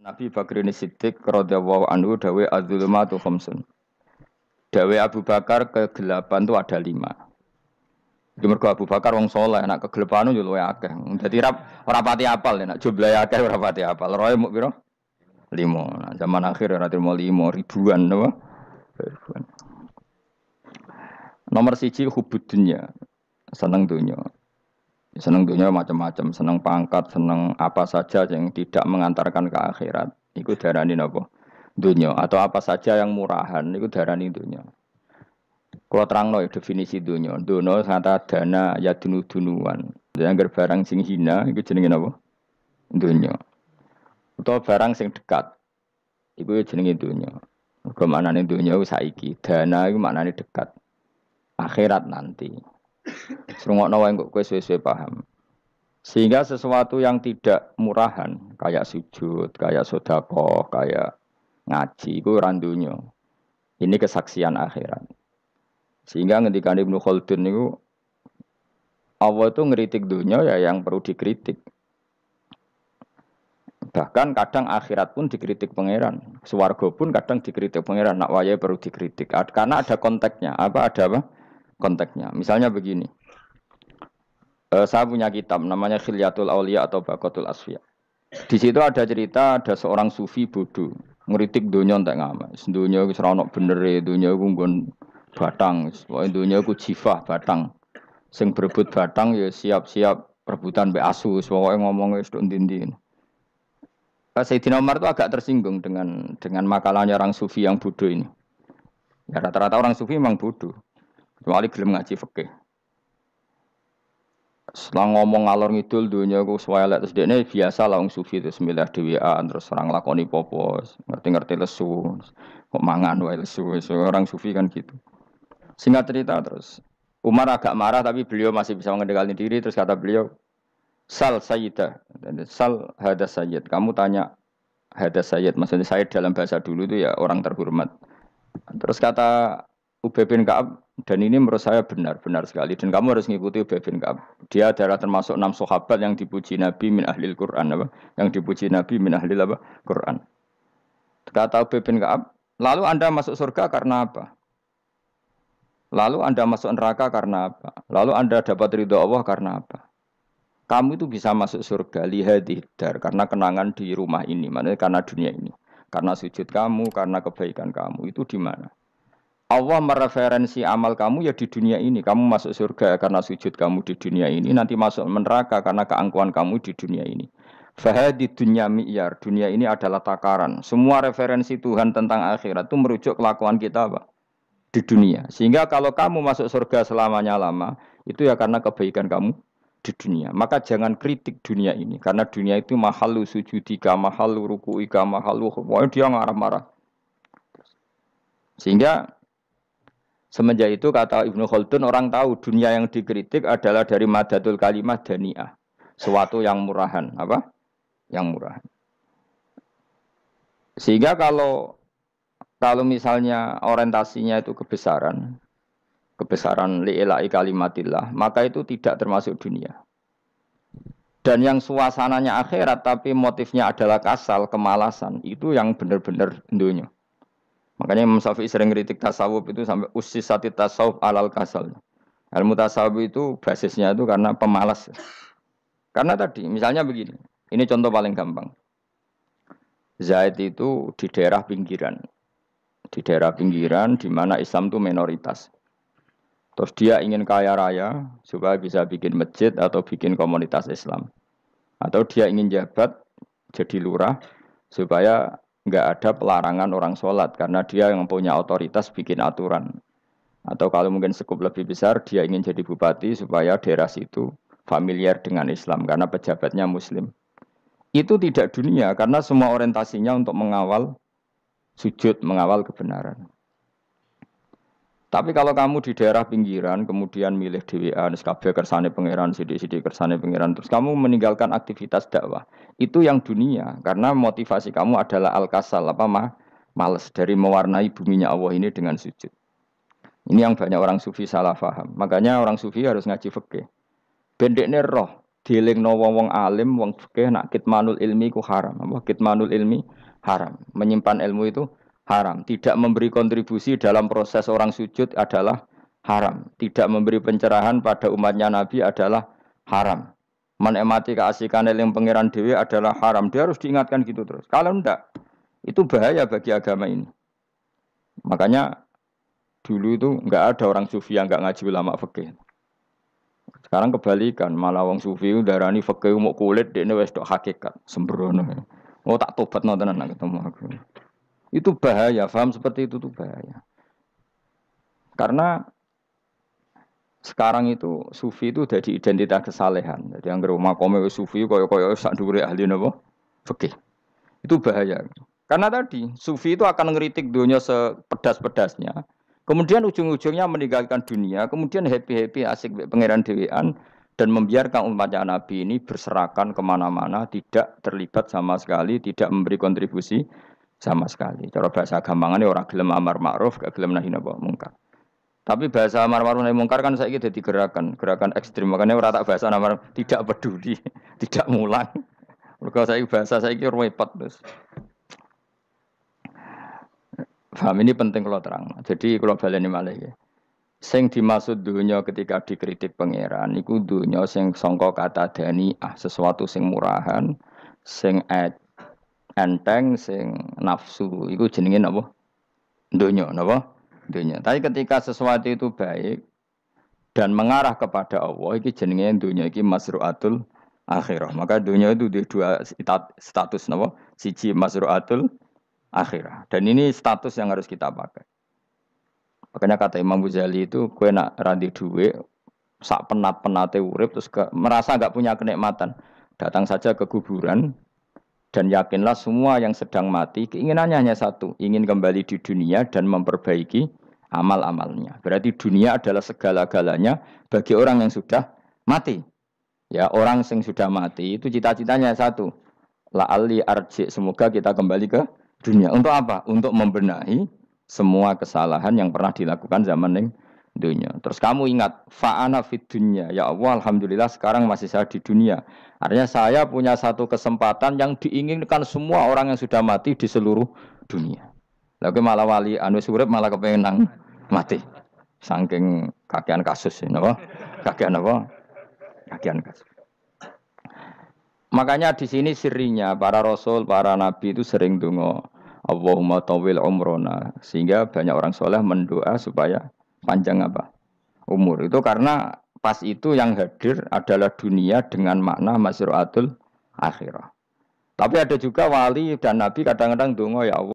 Nabi Bakrin Siddiq radhiyallahu anhu dawe adzulumatu khamsun. Dawe Abu Bakar kegelapan itu ada 5. Jadi mergo Abu Bakar wong saleh, nek kegelapan yo luwe akeh. Dadi ora pati apal nek jumlahe akeh ora pati apal. Roe muk pira? 5. Nah, zaman akhir ora terima 5 ribuan napa? Ribuan. Nomor 1 hubud dunya. Seneng dunya. Seneng dunia macam-macam, seneng pangkat, seneng apa saja yang tidak mengantarkan ke akhirat. Iku darani napa? Dunia atau apa saja yang murahan iku darani dunia. Kalau terangno definisi dunia, dunia kata dana ya dunu-dunuan. Yang barang sing hina iku jenenge napa? Dunia. Atau barang sing dekat. Iku jenenge dunia. Mergo maknane dunia iku saiki, dana iku maknane dekat. Akhirat nanti. Serungokno wae kok kowe suwe-suwe paham. Sehingga sesuatu yang tidak murahan, kayak sujud, kayak sedekah, kayak ngaji, itu randunya. Ini kesaksian akhirat. Sehingga ketika Ibnu Khaldun itu, Allah itu ngeritik dunia ya yang perlu dikritik. Bahkan kadang akhirat pun dikritik pangeran. Swarga pun kadang dikritik pangeran. Nak wayai perlu dikritik. Karena ada konteksnya. Ada apa? Konteksnya. Misalnya begini. Saya punya kitab namanya Khilyatul Auliya atau Baqatul Asfiya. Di situ ada cerita ada seorang sufi bodoh ngeritik dunia entek ngamal. Dunia wis ora ono benere, dunia ku nggon batang, pokoke dunia ku jifah batang. Sing berebut batang ya siap-siap rebutan mbek asu, pokoke ngomong wis tok ndi-ndi. Sayyidina Umar itu agak tersinggung dengan makalahnya orang sufi yang bodoh ini. Ya rata-rata orang sufi memang bodoh. Kecuali gelem ngaji fikih. Setelah ngomong ngalor ngidul dunia ku swelek terus dekne biasa lah wong sufi terus milih dhewean terus orang lakoni popo ngerti-ngerti lesu kok mangan wae lesu orang sufi kan gitu. Singkat cerita terus Umar agak marah tapi beliau masih bisa mengendalikan diri terus kata beliau sal sayyidah sal hada sayyid kamu tanya hada sayyid maksudnya sayyid dalam bahasa dulu itu ya orang terhormat. Terus kata Ubay bin Ka'ab dan ini menurut saya benar sekali dan kamu harus mengikuti Ubay bin Ka'ab. Dia adalah termasuk 6 sahabat yang dipuji Nabi min ahlil Quran apa? Yang dipuji Nabi min ahlil apa? Quran. Kata Ubay bin Ka'ab, lalu Anda masuk surga karena apa? Lalu Anda masuk neraka karena apa? Lalu Anda dapat ridho Allah karena apa? Kamu itu bisa masuk surga lihadidar karena kenangan di rumah ini, maksudnya karena dunia ini. Karena sujud kamu, karena kebaikan kamu itu di mana? Allah mereferensi amal kamu ya di dunia ini. Kamu masuk surga karena sujud kamu di dunia ini. Nanti masuk neraka karena keangkuhan kamu di dunia ini. Fahadi dunya mi'yar. Dunia ini adalah takaran. Semua referensi Tuhan tentang akhirat itu merujuk kelakuan kita apa? Di dunia. Sehingga kalau kamu masuk surga selamanya lama, itu ya karena kebaikan kamu di dunia. Maka jangan kritik dunia ini. Karena dunia itu mahalu sujudika, mahalu ruku'ika, mahalu pokoknya dia marah-marah. Sehingga semenjak itu kata Ibnu Khaldun orang tahu dunia yang dikritik adalah dari madatul kalimah dani'ah. Suatu yang murahan. Apa? Yang murahan. Sehingga kalau misalnya orientasinya itu kebesaran li'ilai kalimatillah, maka itu tidak termasuk dunia. Dan yang suasananya akhirat tapi motifnya adalah kasal, kemalasan, itu yang benar-benar dunia. Makanya Imam Syafi'i sering kritik tasawuf itu sampai usisati tasawuf alal kasal. Ilmu tasawuf itu basisnya itu karena pemalas. Karena tadi misalnya begini, ini contoh paling gampang. Zaid itu di daerah pinggiran. Di daerah pinggiran di mana Islam itu minoritas. Terus dia ingin kaya raya supaya bisa bikin masjid atau bikin komunitas Islam. Atau dia ingin jabat jadi lurah supaya enggak ada pelarangan orang sholat karena dia yang punya otoritas bikin aturan. Atau kalau mungkin skup lebih besar dia ingin jadi bupati supaya daerah situ familiar dengan Islam karena pejabatnya Muslim. Itu tidak dunia karena semua orientasinya untuk mengawal sujud, mengawal kebenaran. Tapi kalau kamu di daerah pinggiran, kemudian milih dhewean, kabeh kersane pangeran, sithik-sithik kersane pangeran, terus kamu meninggalkan aktivitas dakwah. Itu yang dunia, karena motivasi kamu adalah al-kasal, males dari mewarnai buminya Allah ini dengan sujud. Ini yang banyak orang sufi salah paham. Makanya orang sufi harus ngaji fikih. Bendekne roh, dielingno wong-wong alim, wong fikih nak kitmanul ilmi ku haram. Apa kitmanul ilmi haram. Menyimpan ilmu itu haram. Tidak memberi kontribusi dalam proses orang sujud adalah haram. Tidak memberi pencerahan pada umatnya Nabi adalah haram. Menikmati keasikan eling pangeran dewi adalah haram. Dia harus diingatkan gitu terus. Kalau enggak, itu bahaya bagi agama ini. Makanya dulu itu enggak ada orang sufi yang enggak ngaji ulama fikih. Sekarang kebalikan, malah wong sufi darani fikih mau kulit dekne wis tok hakikat, sembrono. Oh tak tobat tenan nak ketemu aku. Itu bahaya, paham seperti itu tuh bahaya. Karena sekarang itu sufi itu jadi identitas kesalehan. Jadi yang rumah kome sufi koyo-koyo sak dhuwure ahli napa? Fikih. Itu bahaya. Karena tadi sufi itu akan ngeritik dunia sepedas-pedasnya. Kemudian ujung-ujungnya meninggalkan dunia, kemudian happy-happy asik pangeran dewean dan membiarkan umatnya Nabi ini berserakan kemana-mana, tidak terlibat sama sekali, tidak memberi kontribusi sama sekali. Cara bahasa gampangannya orang gelem amar ma'ruf, gak gelem nahi mungkar. Tapi bahasa amar ma'ruf nahi mungkar kan saiki dadi gerakan ekstrim. Makanya ora tak bahasa amar tidak peduli, tidak mulang. Mergo saiki bahasa saiki repot terus. Paham ini penting kalau terang. Jadi kalau baleni malih ya. Sing dimaksud dunya ketika dikritik pangeran iku dunya sing sangka kata dani'ah, sesuatu sing murahan, sing enteng, sing nafsu. Iku jenenge napa? Dunya napa? Dunya. Tapi ketika sesuatu itu baik dan mengarah kepada Allah, iki jenenge dunya iki masru'atul akhirah. Maka dunya itu di dua status napa? Siji masru'atul akhirah. Dan ini status yang harus kita pakai. Makanya kata Imam Ghazali itu, kue nak randi duit, sak penat-penate urip, terus merasa enggak punya kenikmatan. Datang saja ke kuburan, dan yakinlah semua yang sedang mati, keinginannya hanya satu, ingin kembali di dunia dan memperbaiki amal-amalnya. Berarti dunia adalah segala-galanya bagi orang yang sudah mati. Ya, orang yang sudah mati itu cita-citanya satu. La'alli arji, semoga kita kembali ke dunia. Untuk apa? Untuk membenahi semua kesalahan yang pernah dilakukan zaman ning dunia. Terus kamu ingat, fa'ana fid dunya. Ya Allah, alhamdulillah sekarang masih saya di dunia. Artinya saya punya satu kesempatan yang diinginkan semua orang yang sudah mati di seluruh dunia. Lalu malah wali anu urip malah kepengen nang mati. Saking kakean kasus napa? Kakean apa? Kakean kasus. Makanya di sini sirinya para rasul, para nabi itu sering donga Allahumma tawil umrona, sehingga banyak orang soleh mendoa supaya panjang apa? Umur. Itu karena pas itu yang hadir adalah dunia dengan makna masru'atul akhirah. Tapi ada juga wali dan nabi kadang-kadang donga ya Allah